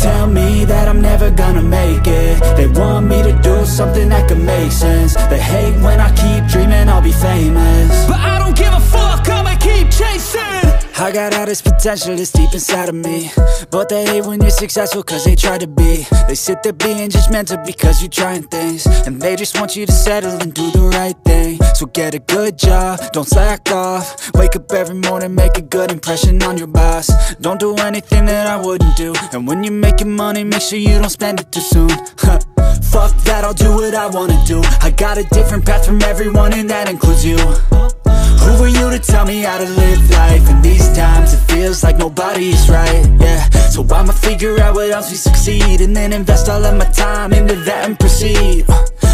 tell me that I'm never gonna make it. They want me to do something that could make sense. They hate when I keep dreaming I'll be famous, but I don't give a fuck, I'ma keep chasing. I got all this potential that's deep inside of me, but they hate when you're successful cause they try to be. They sit there being judgmental because you're trying things, and they just want you to settle and do the right thing. So get a good job, don't slack off. Wake up every morning, make a good impression on your boss. Don't do anything that I wouldn't do, and when you're making money, make sure you don't spend it too soon. Fuck that, I'll do what I wanna do. I got a different path from everyone, and that includes you. Who are you to tell me how to live life? In these times it feels like nobody is right, yeah. So I'ma figure out what else we succeed, and then invest all of my time into that and proceed.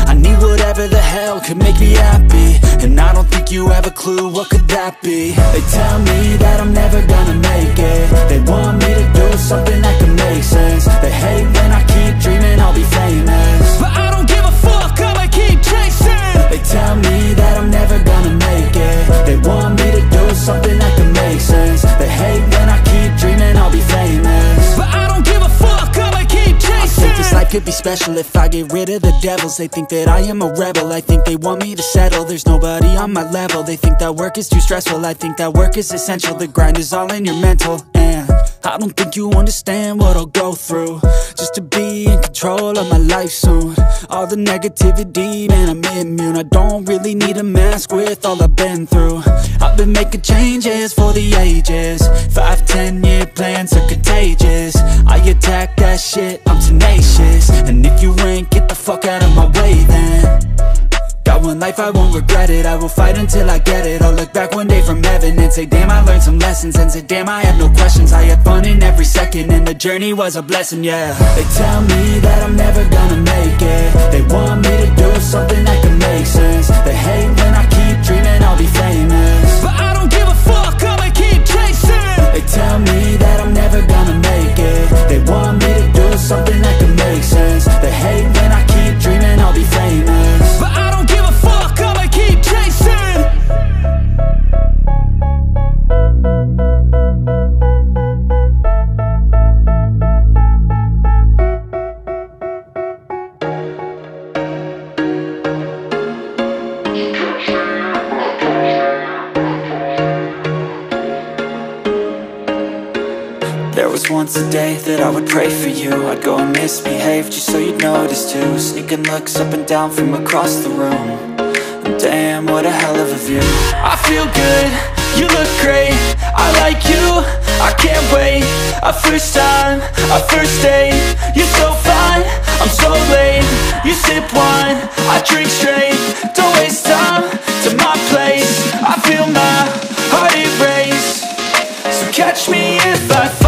I need whatever the hell could make me happy, and I don't think you have a clue what could that be. They tell me that I'm never gonna make it. They want me to do something that could make sense. They hate when I keep dreaming I'll be famous, but I don't give a fuck, I'ma keep chasing. They tell me that I'm never gonna make it. They want me to do something that could make sense. They hate when I keep dreaming I'll be famous, but I don't give a fuck, I'ma keep chasing. I think this life could be special if I get rid of the devils. They think that I am a rebel, I think they want me to settle. There's nobody on my level. They think that work is too stressful, I think that work is essential. The grind is all in your mental, and I don't think you understand what I'll go through just to be in control of my life soon. All the negativity, man, I'm immune. I don't really need a mask with all I've been through. I've been making changes for the ages. 5-10 year plans are contagious. I attack that shit, I'm tenacious. And if you ain't, get the fuck out of my way then. Got one life, I won't regret it. I will fight until I get it. I'll look back one day from heaven and say, damn, I learned some lessons. And say, damn, I had no questions. I had fun in every second, and the journey was a blessing, yeah. They tell me that I'm never gonna make it. They want me to do something that can make sense. They hate when I keep dreaming I'll be famous, but I don't give a fuck, I'ma keep chasing. They tell me that I'm never gonna make it. They want me to do something that can make sense. They hate when I keep dreaming I'll be famous, but I don't give a fuck, I'ma keep chasing. There was once a day that I would pray for you. I'd go and misbehave just so you'd notice too. Sneaking looks up and down from across the room, and damn, what a hell of a view. I feel good, you look great, I like you, I can't wait. A first time, a first date, you're so fine, I'm so late. You sip wine, I drink straight, don't waste time to my place. I feel my heart erase, so catch me if I fall.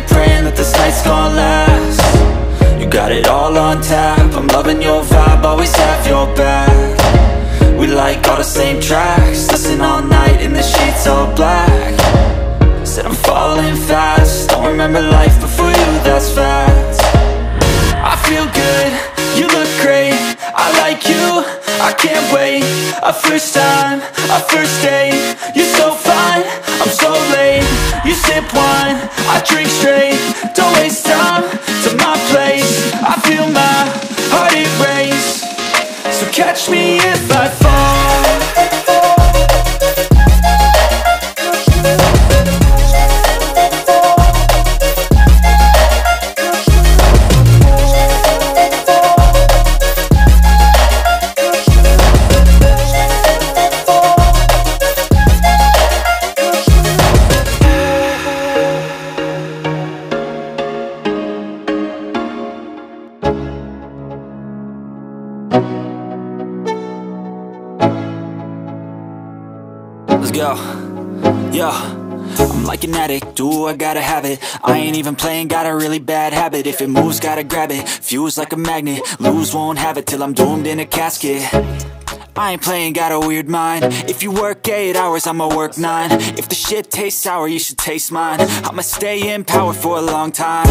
Praying that this night's gonna last. You got it all on tap, I'm loving your vibe, always have your back. We like all the same tracks, listen all night in the sheets all black. Said I'm falling fast, don't remember life before you, that's fact. I feel good, you look great, I like you, I can't wait. A first time, a first date, you're so fine, I'm so late. You sip wine, I drink straight, don't waste time to my place. I feel my heart erase, so catch me if I fall. Let's go, yo. I'm like an addict, do I gotta have it. I ain't even playing, got a really bad habit. If it moves, gotta grab it, fuse like a magnet. Lose, won't have it till I'm doomed in a casket. I ain't playing, got a weird mind. If you work 8 hours, I'ma work 9. If the shit tastes sour, you should taste mine. I'ma stay in power for a long time.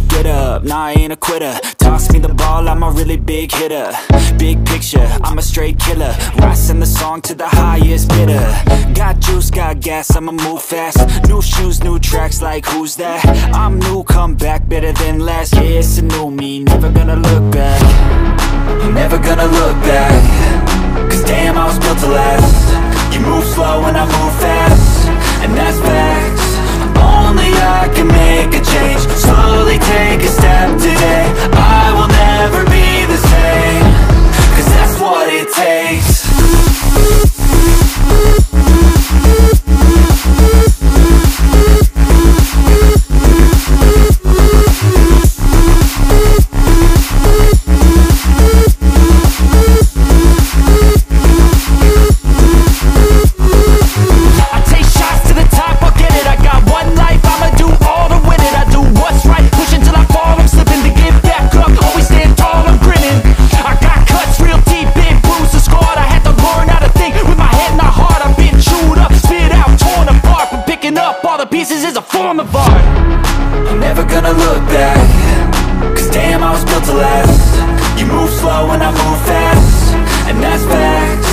Get up, nah, I ain't a quitter. Toss me the ball, I'm a really big hitter. Big picture, I'm a straight killer. Rising the song to the highest bidder. Got juice, got gas, I'ma move fast. New shoes, new tracks, like who's that? I'm new, come back, better than last. Yeah, it's a new me, never gonna look back. Never gonna look back. Cause damn, I was built to last. You move slow and I move fast, and that's facts. Only I can make a change. Slowly take a step today. I will never be the same. Cause that's what it takes. Is a form of art. I'm never gonna look back. Cause damn, I was built to last. You move slow and I move fast, and that's facts.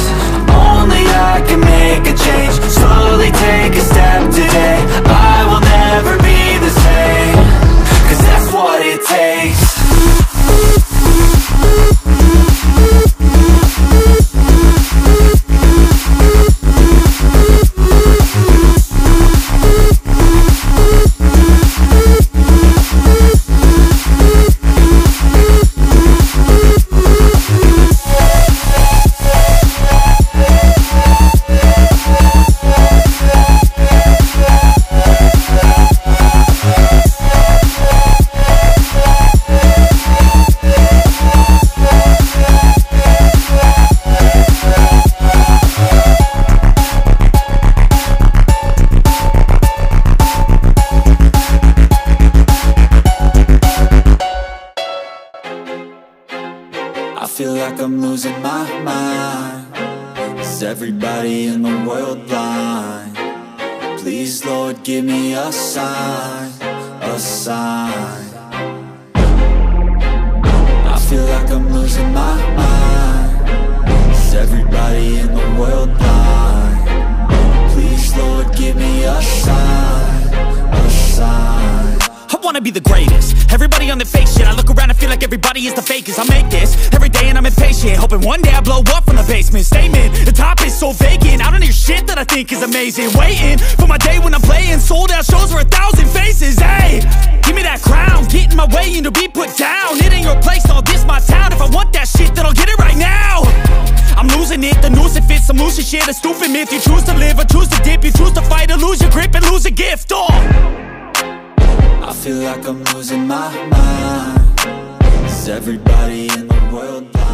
Only I can make a change. Slowly take a step today. I will never be the same. Cause that's what it takes. I feel like I'm losing my mind. Is everybody in the world blind? Please, Lord, give me a sign, a sign. I feel like I'm losing my mind. Is everybody in the world blind? Please, Lord, give me a sign, a sign. I wanna be the greatest. Everybody on the fake shit. I look around and feel like everybody is the fakest. I make this every day and I'm impatient, hoping one day I blow up from the basement. Statement, the top is so vacant. I don't hear shit that I think is amazing. Waiting for my day when I'm playing sold out shows for 1,000 faces. Hey, give me that crown, get in my way and to be put down. It ain't your place, all this my town. If I want that shit, then I'll get it right now. I'm losing it, the noose it fits. I'm losing shit, a stupid myth. You choose to live or choose to dip. You choose to fight or lose your grip and lose a gift. I feel like I'm losing my mind. Is everybody in the world blind?